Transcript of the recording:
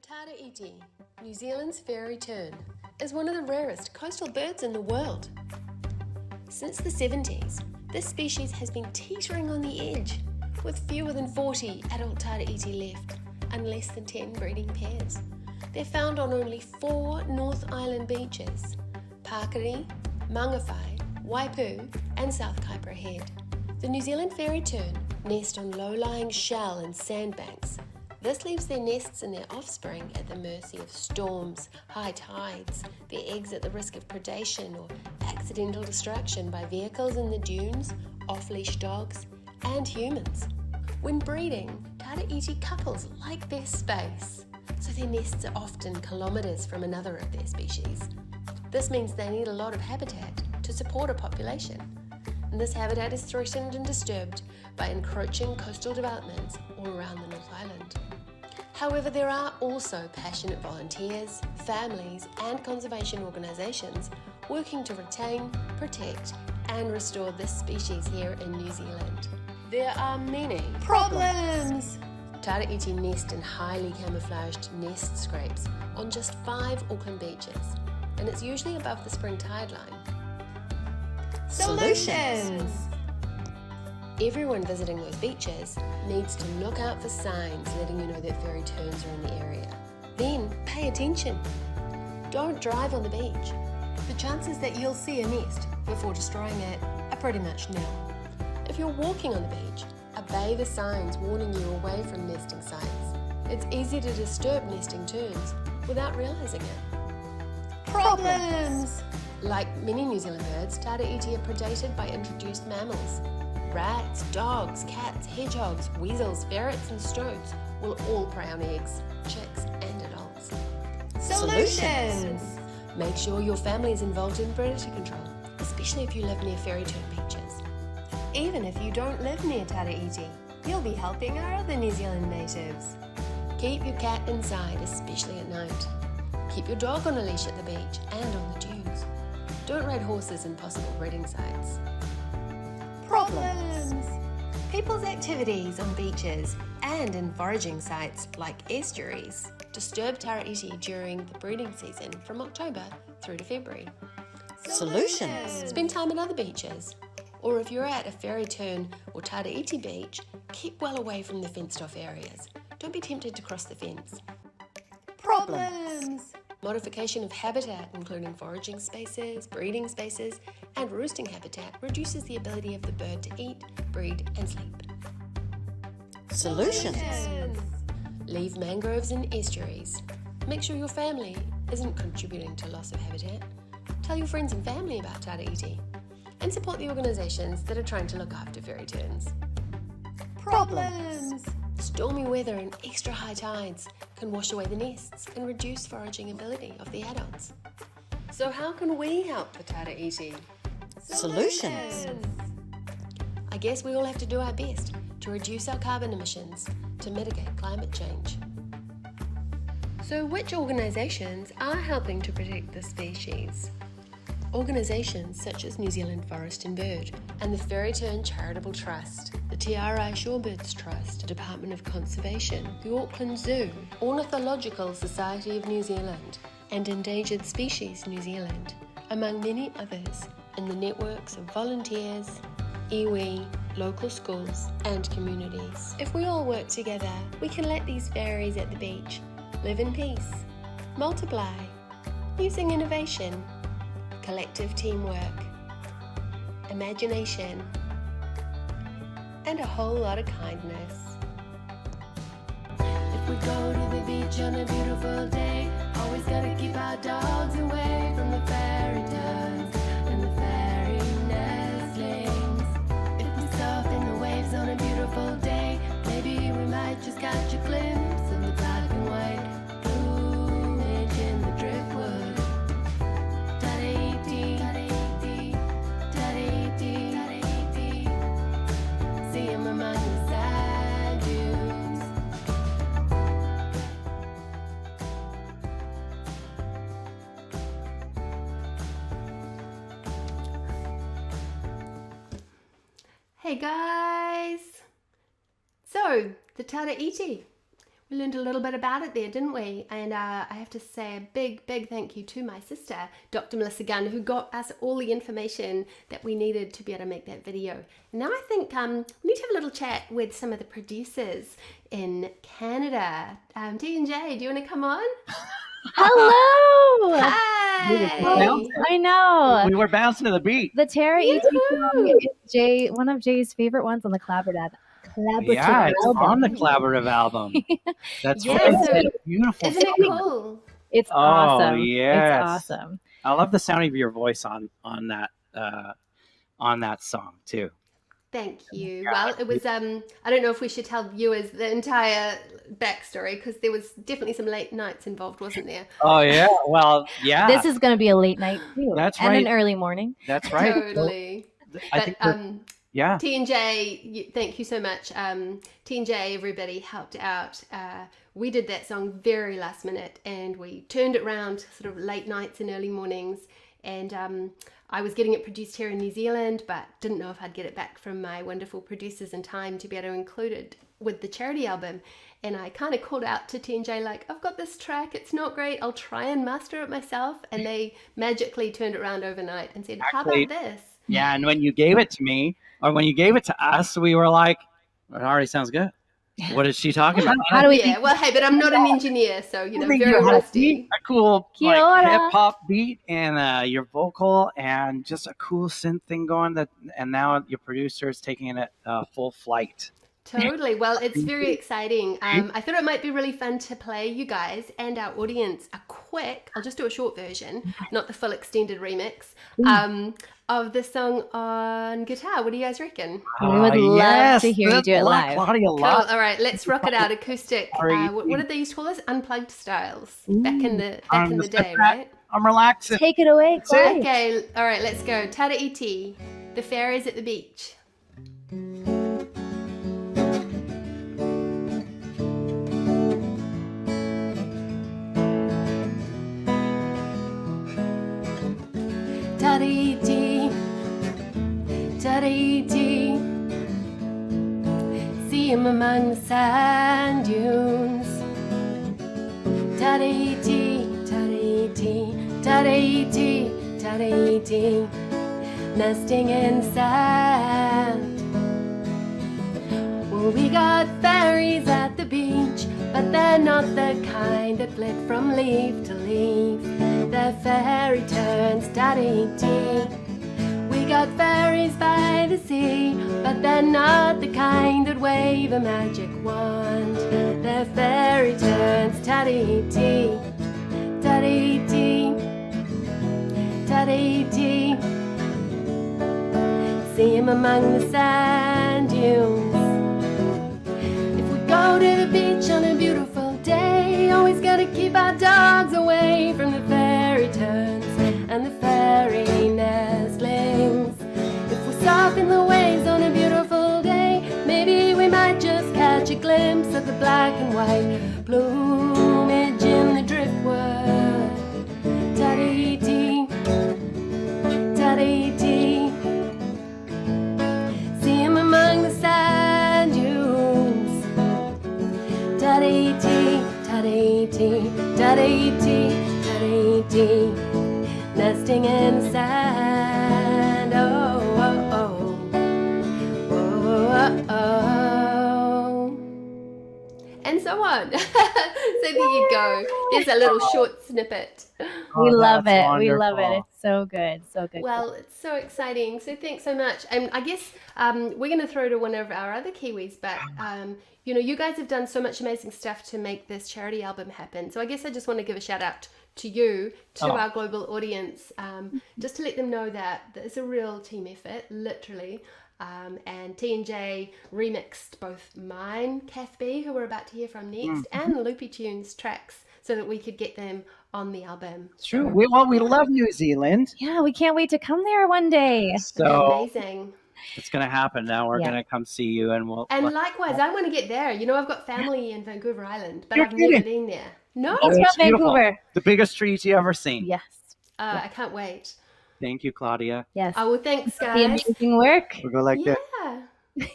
Tara-iti, New Zealand's fairy tern, is one of the rarest coastal birds in the world. Since the 70s, this species has been teetering on the edge, with fewer than 40 adult Tara-iti left and less than 10 breeding pairs. They're found on only 4 North Island beaches: Pakiri, Mangawhai, Waipu and South Kaipara Head. The New Zealand fairy tern nest on low-lying shell and sandbanks. This leaves their nests and their offspring at the mercy of storms, high tides, their eggs at the risk of predation or accidental destruction by vehicles in the dunes, off-leash dogs, and humans. When breeding, Tara-iti couples like their space, so their nests are often kilometres from another of their species. This means they need a lot of habitat to support a population, and this habitat is threatened and disturbed by encroaching coastal developments all around the North Island. However, there are also passionate volunteers, families and conservation organisations working to retain, protect and restore this species here in New Zealand. There are many problems! Tara-iti nest in highly camouflaged nest scrapes on just 5 Auckland beaches, and it's usually above the spring tide line. Solutions! Everyone visiting those beaches needs to look out for signs letting you know that fairy terns are in the area. Then pay attention. Don't drive on the beach. The chances that you'll see a nest before destroying it are pretty much nil. If you're walking on the beach, obey the signs warning you away from nesting sites. It's easy to disturb nesting terns without realising it. Problems! Like many New Zealand birds, Tara-iti are predated by introduced mammals. Rats, dogs, cats, hedgehogs, weasels, ferrets and stoats will all prey on eggs, chicks and adults. Solutions! Make sure your family is involved in predator control, especially if you live near fairy tern beaches. Even if you don't live near Tara-iti, you'll be helping our other New Zealand natives. Keep your cat inside, especially at night. Keep your dog on a leash at the beach and on the dunes. Don't ride horses in possible breeding sites. Problems! People's activities on beaches and in foraging sites like estuaries disturb Tara-iti during the breeding season from October through to February. Solutions! Spend time at other beaches. Or if you're at a fairy tern or Tara-iti beach, keep well away from the fenced-off areas. Don't be tempted to cross the fence. Problems! Modification of habitat, including foraging spaces, breeding spaces, and roosting habitat, reduces the ability of the bird to eat, breed, and sleep. Solutions! Leave mangroves in estuaries. Make sure your family isn't contributing to loss of habitat. Tell your friends and family about Tara-iti. And support the organisations that are trying to look after fairy terns. Problems! Stormy weather and extra high tides can wash away the nests and reduce foraging ability of the adults. So how can we help the Tara-iti? Solutions! I guess we all have to do our best to reduce our carbon emissions to mitigate climate change. So which organisations are helping to protect the species? Organisations such as New Zealand Forest and Bird and the Fairy Tern Charitable Trust, the Te-Arai Shorebirds Trust, the Department of Conservation, the Auckland Zoo, Ornithological Society of New Zealand and Endangered Species New Zealand, among many others, in the networks of volunteers, iwi, local schools and communities. If we all work together, we can let these fairies at the beach live in peace, multiply, using innovation, collective teamwork, imagination, and a whole lot of kindness. If we go to the beach on a beautiful day, always gotta keep our dogs away from the fairy terns and the fairy nestlings. If we surf in the waves on a beautiful day, maybe we might just catch a glimpse of the black and white plumage in the driftwood. Tara-iti, Tara-iti, Tara-iti, Tara-iti. See him among the sand dunes. Hey guys! So, the Tara-iti. We learned a little bit about it there, didn't we? And I have to say a big thank you to my sister, Dr. Melissa Gunn, who got us all the information that we needed to be able to make that video. Now I think we need to have a little chat with some of the producers in Canada. T&J, do you want to come on? Hello! Hi! I know. We were bouncing to the beat. The Tara-iti song is one of Jay's favorite ones on the collaborative Yeah, it's album. on the collaborative album. That's Yeah, right. so It's a beautiful Isn't it song. cool? It's awesome. Yes. It's awesome. I love the sound of your voice on that song too. Thank you. Well, it was, I don't know if we should tell viewers the entire backstory because there was definitely some late nights involved, wasn't there? Oh yeah. Well, yeah. This is going to be a late night too. That's and right. an early morning. That's right. Totally. I But think yeah. T&J, thank you so much. T&J, everybody helped out. We did that song very last minute and we turned it around sort of late nights and early mornings. And I was getting it produced here in New Zealand, but didn't know if I'd get it back from my wonderful producers in time to be able to include it with the charity album. And I kind of called out to T&J like, I've got this track, it's not great, I'll try and master it myself. And they magically turned it around overnight and said, how about this? Yeah, and when you gave it to me, or when you gave it to us, we were like, it already sounds good. What is she talking about? How do we Yeah, well, hey, but I'm not an engineer, so, you know, think very you had rusty. a cool Kia ora. hip hop beat and your vocal and just a cool synth thing going. And now your producer is taking it full flight. Totally. Well, it's very exciting. I thought it might be really fun to play you guys and our audience I'll just do a short version, not the full extended remix, of the song on guitar. What do you guys reckon? We would love yes, to hear you do it live. Claudia, Cool. All right, let's rock it out acoustic. What did they used to call us? Unplugged styles back in the day, right? I'm relaxing. Take it away, Claudia. Okay. All right, let's go. Tara-iti, the fairies at the beach. Tara-iti, Tara-iti, see him among the sand dunes. Tara-iti, Tara-iti, Tara-iti, Tara-iti, nesting in sand. Well, we got fairies at the beach, but they're not the kind that flit from leaf to leaf. They're fairy turns, Tara-iti. We got fairies by the sea, but they're not the kind that wave a magic wand. They're fairy turns, Tara-iti, Tara-iti, Tara-iti. See him among the sand dunes. If we go to the beach on a beautiful day, always gotta keep our dogs away from the fairy turns and the fairy nestlings. If we soften the waves on a beautiful day, maybe we might just catch a glimpse of the black and white plumage in the driftwood. Tara-iti, Tara-iti, see him among the sand dunes. Tara-iti, Tara-iti, Tara-iti, Tara-iti, nesting in the sand. Oh, oh, oh, oh, oh, oh. And so on. So there you go. There's a little short snippet. We love it. that's We love it. wonderful. It's so good. So good. Well, it's so exciting. So thanks so much. And I guess we're going to throw to one of our other Kiwis, but you know, you guys have done so much amazing stuff to make this charity album happen. So I guess I just want to give a shout out to you, to our global audience, just to let them know that it's a real team effort, literally. And T&J remixed both mine, Kath B, who we're about to hear from next, and Loopy Tunes tracks so that we could get them on the album. It's true. We love New Zealand. Yeah, we can't wait to come there one day. So Amazing. it's going to happen. Now we're Yeah. going to come see you and And likewise, I want to get there. You know, I've got family in Vancouver Island, but You're I've never kidding. been there. No, Oh, It's it's from beautiful. Vancouver. The biggest trees you ever seen. Yes. I can't wait. Thank you, Claudia. Yes. Oh, well, thanks, The guys. amazing work. We'll go like Yeah. this.